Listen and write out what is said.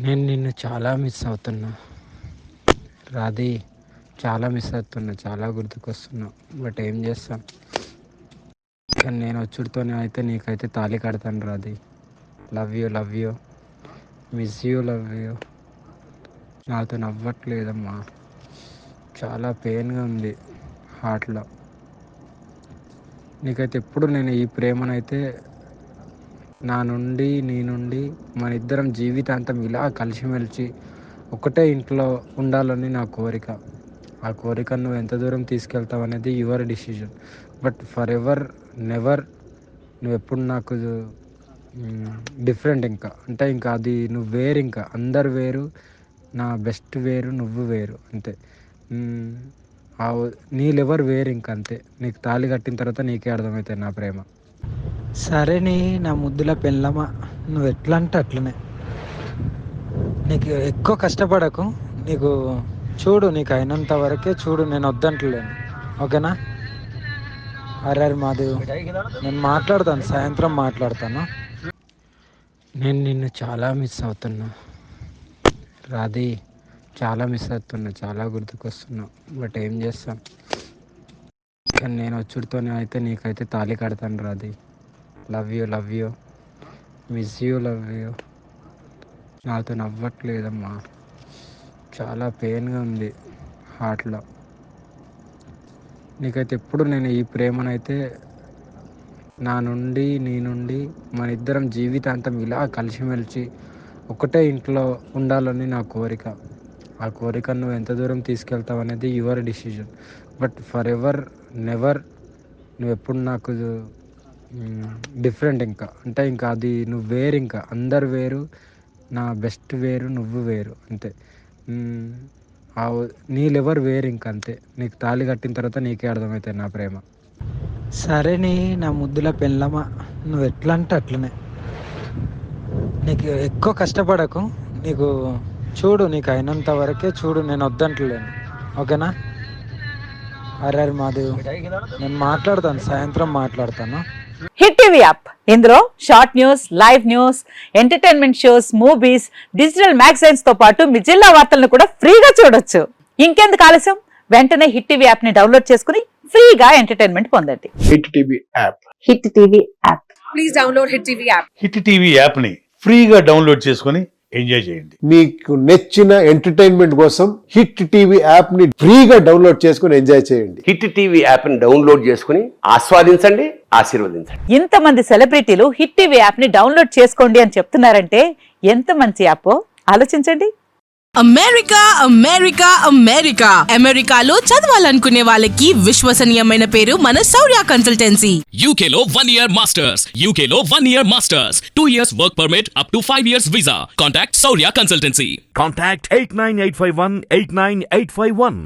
నేను నిన్ను చాలా మిస్ అవుతున్నా రాధి. చాలా మిస్ అవుతున్నా, చాలా గుర్తుకొస్తున్నా. బట్ ఏం చేస్తాం, కానీ నేను వచ్చుడితోనే అయితే నీకైతే తాళి కడతాను Radhi. Love you, love you, miss you, love you. నాతో నవ్వట్లేదమ్మా, చాలా పెయిన్గా ఉంది హార్ట్లో. నీకైతే ఎప్పుడు నేను ఈ ప్రేమనైతే నీ నుండి మన ఇద్దరం జీవితాంతం ఇలా కలిసిమెలిసి ఒకటే ఇంట్లో ఉండాలని నా కోరిక. ఆ కోరికను నువ్వు ఎంత దూరం తీసుకెళ్తావు అనేది your decision. But for ever never నువ్వు ఎప్పుడు నాకు డిఫరెంట్. ఇంకా అంటే ఇంకా అది నువ్వు వేరు, ఇంకా అందరు వేరు, నా బెస్ట్ వేరు, నువ్వు వేరు అంతే. మ్, ఆ నీ లెవర్ వేరు, ఇంకా అంతే. నీకు తాళి కట్టిన తర్వాత నీకే అర్థమవుతుంది నా ప్రేమ. సరే నీ నా ముద్దుల పెళ్ళమా, నువ్వు ఎట్లా అంటే అట్లనే. నీకు ఎక్కువ కష్టపడకు, నీకు చూడు, నీకు అయినంత వరకే చూడు, నేను వద్దంటలేను, ఓకేనా? అరే మాధవ్, నేను మాట్లాడతాను, సాయంత్రం మాట్లాడతాను. నేను నిన్ను చాలా మిస్ అవుతున్నా రాధి. చాలా మిస్ అవుతున్నా, చాలా గుర్తుకొస్తున్నా. బట్ ఏం చేస్తాం, కానీ నేను వచ్చుడితోనే అయితే నీకైతే తాళి కడతాను Radhi. Love you, love you, miss you, love you. నాతో నవ్వట్లేదమ్మా, చాలా పెయిన్గా ఉంది హార్ట్లో. నీకైతే ఎప్పుడు నేను ఈ ప్రేమనైతే నీ నుండి మన ఇద్దరం జీవితాంతం ఇలా కలిసిమెలిసి ఒకటే ఇంట్లో ఉండాలని నా కోరిక. ఆ కోరికను నువ్వు ఎంత దూరం తీసుకెళ్తావు అనేది your decision. But for ever never నువ్వు ఎప్పుడు నాకు డిఫరెంట్. ఇంకా అంటే ఇంకా అది నువ్వు వేరు, ఇంకా అందరు వేరు, నా బెస్ట్ వేరు, నువ్వు వేరు అంతే. మ్, ఆ నీ లెవర్ వేరు, ఇంకా అంతే. నీకు తాళి కట్టిన తర్వాత నీకే అర్థమవుతుంది నా ప్రేమ. సరే నీ నా ముద్దుల పెళ్ళమా, నువ్వు ఎట్లా అంటే అట్లనే. నీకు ఎక్కువ కష్టపడకు, నీకు చూడు, నీకు అయినంత వరకే చూడు, నేను వద్దంటలేను, ఓకేనా? అరే మాధవ్, నేను మాట్లాడతాను, సాయంత్రం మాట్లాడతాను. హిట్ టీవీ యాప్ ఇందులో short news, live news, entertainment shows, movies, digital magazines తో పాటు మీ జిల్లా వార్తలను కూడా ఫ్రీగా చూడొచ్చు. ఇంకెందుకు ఆలస్యం, వెంటనే హిట్ టీవీ యాప్ ని డౌన్లోడ్ చేసుకుని ఫ్రీగా ఎంటర్టైన్మెంట్ పొందండి. Hit TV app. Hit TV app. Hit TV యాప్ని ఫ్రీగా డౌన్లోడ్ చేసుకొని ఎంజాయ్ చేయండి. మీకు నచ్చిన ఎంటర్టైన్మెంట్ కోసం హిట్ టీవీ యాప్ ని ఫ్రీగా డౌన్లోడ్ చేసుకుని ఎంజాయ్ చేయండి. హిట్ టీవీ యాప్ ని డౌన్లోడ్ చేసుకుని ఆస్వాదించండి, ఆశీర్వదించండి. ఇంతమంది సెలబ్రిటీలు హిట్ టీవీ యాప్ ని డౌన్లోడ్ చేసుకోండి అని చెప్తున్నారంటే ఎంత మంచి యాప్ ఆలోచించండి. అమెరికా అమెరికా అమెరికా అమెరికాలో చదవాలనుకునే వాళ్ళకి విశ్వసనీయమైన పేరు మన శౌర్య కన్సల్టెన్సీ. UK లో 1 year masters, UK లో 1 year masters, 2 years work permit up to 5 years visa. Contact Saurya Consultancy. Contact 89851 89851.